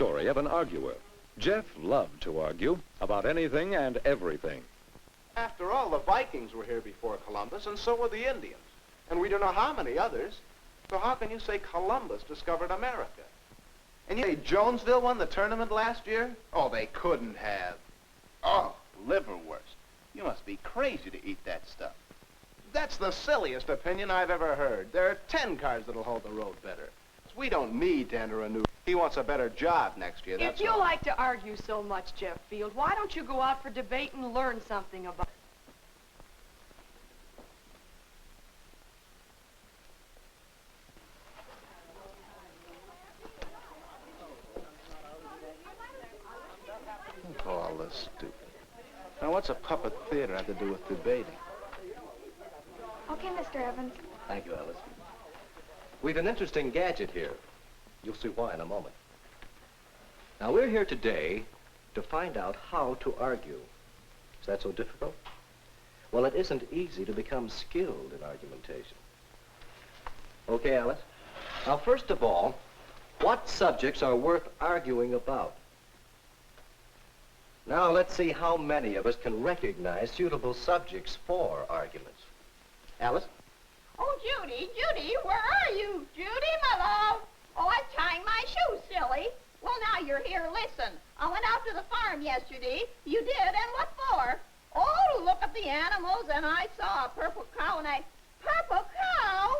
story of an arguer. Jeff loved to argue about anything and everything. After all, the Vikings were here before Columbus, and so were the Indians. And we don't know how many others. So how can you say Columbus discovered America? And you say Jonesville won the tournament last year? Oh, they couldn't have. Oh, liverwurst. You must be crazy to eat that stuff. That's the silliest opinion I've ever heard. There are 10 cars that'll hold the road better. We don't need to enter a new... He wants a better job next year, that's If you all. like to argue so much, Jeff Field, why don't you go out for debate and learn something about it? Oh, all this stupid. Now, what's a puppet theater have to do with debating? Okay, Mr. Evans. Thank you, Alice. We've an interesting gadget here. You'll see why in a moment. Now, we're here today to find out how to argue. Is that so difficult? Well, it isn't easy to become skilled in argumentation. Okay, Alice. Now, first of all, what subjects are worth arguing about? Now, let's see how many of us can recognize suitable subjects for arguments. Alice? Oh, Judy, where are you? Judy, my love. Oh, I'm tying my shoes, silly. Well, now you're here. Listen, I went out to the farm yesterday. You did, and what for? Oh, to look at the animals, and I saw a purple cow, and Purple cow?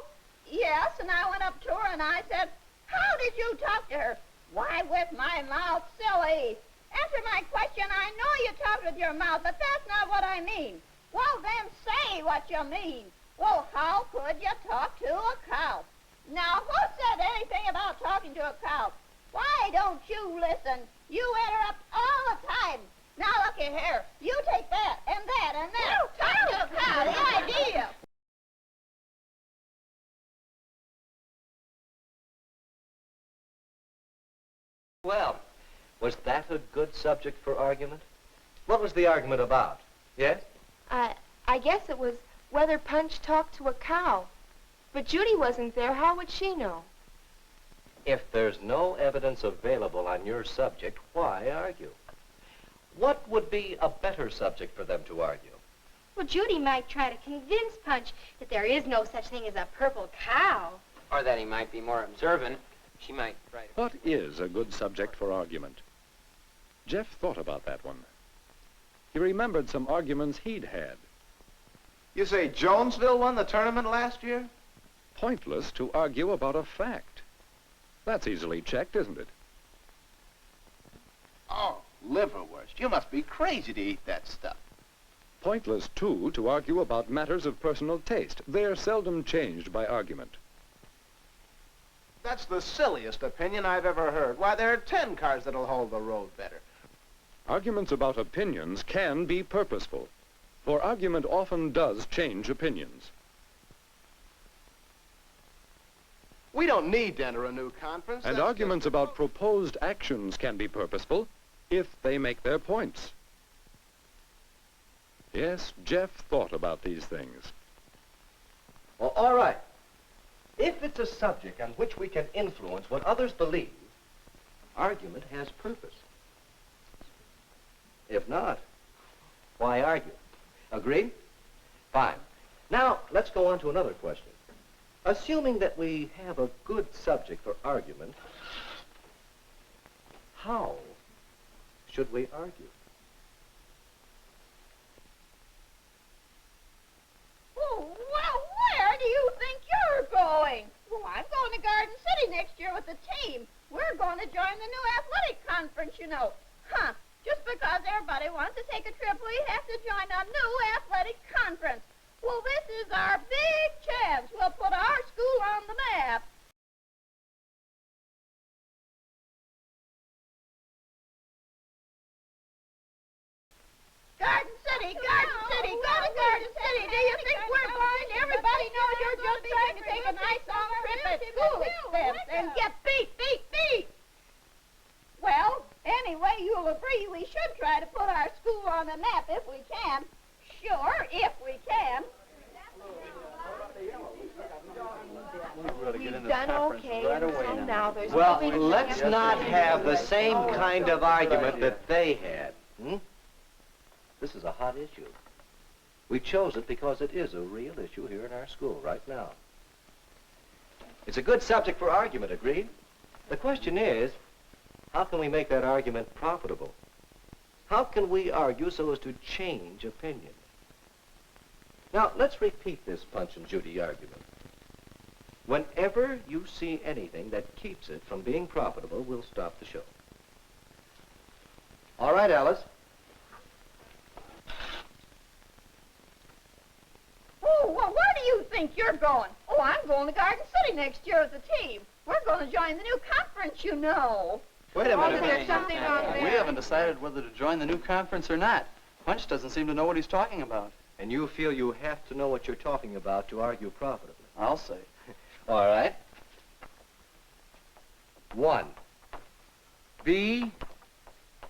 Yes, and I went up to her, and I said, how did you talk to her? Why, with my mouth, silly. Answer my question. I know you talked with your mouth, but that's not what I mean. Well, then say what you mean. Well, how could you talk to a cow? Now, who said anything about talking to a cow? Why don't you listen? You interrupt all the time. Now, looky here. You take that, and that, and that. Talk to a cow, the idea. Well, was that a good subject for argument? What was the argument about? Yes? I guess it was whether Punch talked to a cow. But Judy wasn't there. How would she know? If there's no evidence available on your subject, why argue? What would be a better subject for them to argue? Well, Judy might try to convince Punch that there is no such thing as a purple cow. Or that he might be more observant. She might try to... What is a good subject for argument? Jeff thought about that one. He remembered some arguments he'd had. You say Jonesville won the tournament last year? Pointless to argue about a fact. That's easily checked, isn't it? Oh, liverwurst. You must be crazy to eat that stuff. Pointless, too, to argue about matters of personal taste. They're seldom changed by argument. That's the silliest opinion I've ever heard. Why, there are 10 cars that'll hold the road better. Arguments about opinions can be purposeful, for argument often does change opinions. We don't need to enter a new conference. And That's arguments just... about proposed actions can be purposeful if they make their points. Yes, Jeff thought about these things. Well, all right. If it's a subject on which we can influence what others believe, argument has purpose. If not, why argue? Agreed? Fine. Now, let's go on to another question. Assuming that we have a good subject for argument, how should we argue? Oh, well, where do you think you're going? Well, I'm going to Garden City next year with the team. We're going to join the new athletic conference, you know. Huh. Just because everybody wants to take a trip, we have to join a new athletic conference. Well, this is our big chance. We'll put our school on the map. Garden City, Garden City, go to Garden City. Do you think we're blind? Everybody knows you're just trying to take a nice long trip at school expense and get beat. Well, anyway, you'll agree we should try to put our school on the map if we can. Sure, if we can. We've done okay, and so now there's Well, no big let's thing not else to have the do. same kind of argument that they had. Hmm? This is a hot issue. We chose it because it is a real issue here in our school right now. It's a good subject for argument, agreed? The question is, how can we make that argument profitable? How can we argue so as to change opinion? Now, let's repeat this Punch and Judy argument. Whenever you see anything that keeps it from being profitable, we'll stop the show. All right, Alice. Oh, well, where do you think you're going? Oh, I'm going to Garden City next year as a team. We're going to join the new conference, you know. Wait a Oh, minute. there's something wrong there. We haven't decided whether to join the new conference or not. Punch doesn't seem to know what he's talking about. And you feel you have to know what you're talking about to argue profitably. I'll say. All right. 1, be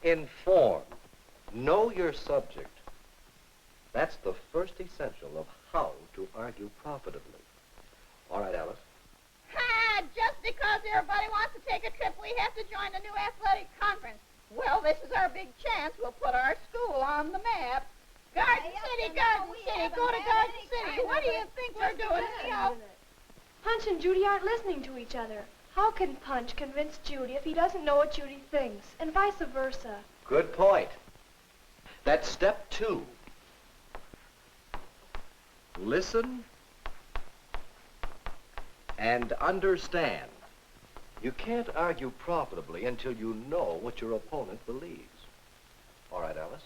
informed. Know your subject. That's the first essential of how to argue profitably. All right, Alice. Ha! Just because everybody wants to take a trip, we have to join the new athletic conference. Well, this is our big chance. We'll put our school on the map. Garden City, Garden City, go to Garden City. What do you think we're doing? Punch and Judy aren't listening to each other. How can Punch convince Judy if he doesn't know what Judy thinks, and vice versa? Good point. That's step 2. Listen and understand. You can't argue profitably until you know what your opponent believes. All right, Alice?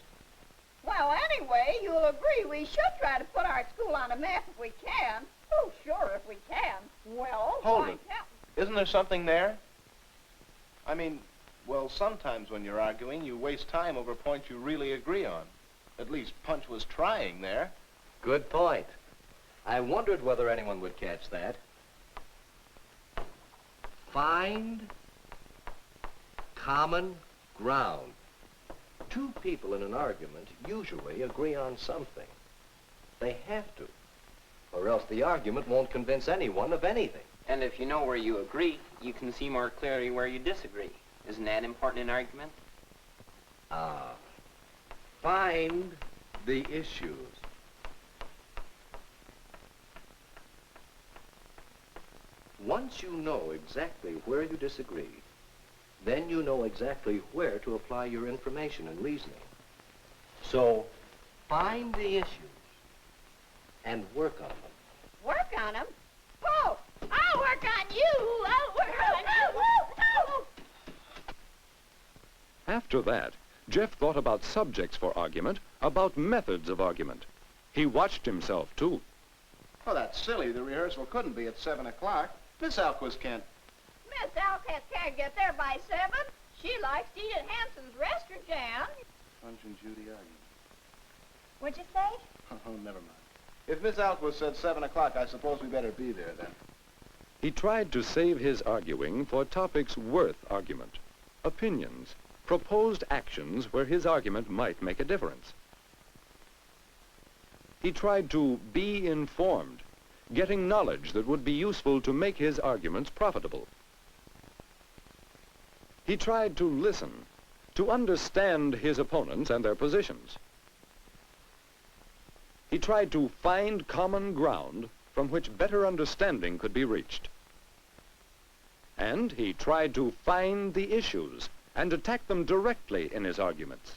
Well, anyway, you'll agree we should try to put our school on a map if we can. Oh, sure, if we can. Well, Hold why it. can't Isn't there something there? I mean, well, sometimes when you're arguing, you waste time over points you really agree on. At least Punch was trying there. Good point. I wondered whether anyone would catch that. Find common ground. 2 people in an argument usually agree on something. They have to, or else the argument won't convince anyone of anything. And if you know where you agree, you can see more clearly where you disagree. Isn't that important in argument? Find the issues. Once you know exactly where you disagree, then you know exactly where to apply your information and reasoning. So, find the issues and work on them. work on them? Oh, I'll work on you. I'll work on you. Oh. After that, Jeff thought about subjects for argument, about methods of argument. He watched himself, too. Oh, that's silly. The rehearsal couldn't be at 7 o'clock. Miss Alquist can't. Miss Alcott can't get there by 7. She likes to eat at Hanson's restaurant, Jan. Punch and Judy arguing. What'd you say? Oh, never mind. If Miss Alquist said 7 o'clock, I suppose we better be there then. He tried to save his arguing for topics worth argument, opinions, proposed actions where his argument might make a difference. He tried to be informed, getting knowledge that would be useful to make his arguments profitable. He tried to listen, to understand his opponents and their positions. He tried to find common ground from which better understanding could be reached. And he tried to find the issues and attack them directly in his arguments.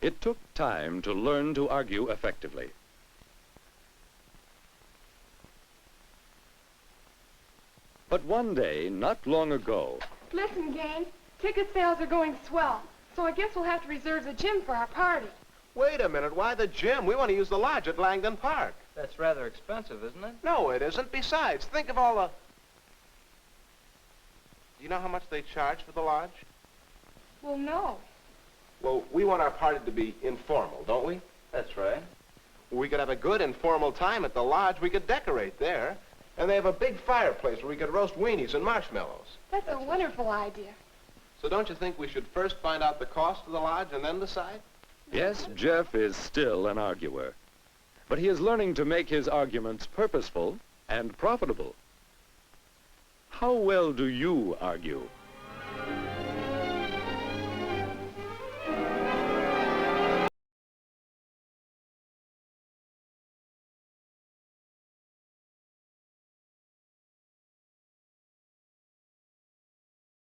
It took time to learn to argue effectively. But one day, not long ago, Listen, gang, ticket sales are going swell, so I guess we'll have to reserve the gym for our party. Wait a minute. Why the gym? We want to use the lodge at Langdon Park. That's rather expensive, isn't it? No, it isn't. Besides, think of all the... Do you know how much they charge for the lodge? Well, no. Well, we want our party to be informal, don't we? That's right. We could have a good informal time at the lodge. We could decorate there. And they have a big fireplace where we could roast weenies and marshmallows. That's a wonderful idea. So don't you think we should first find out the cost of the lodge and then decide? Yes, Jeff is still an arguer, but he is learning to make his arguments purposeful and profitable. How well do you argue?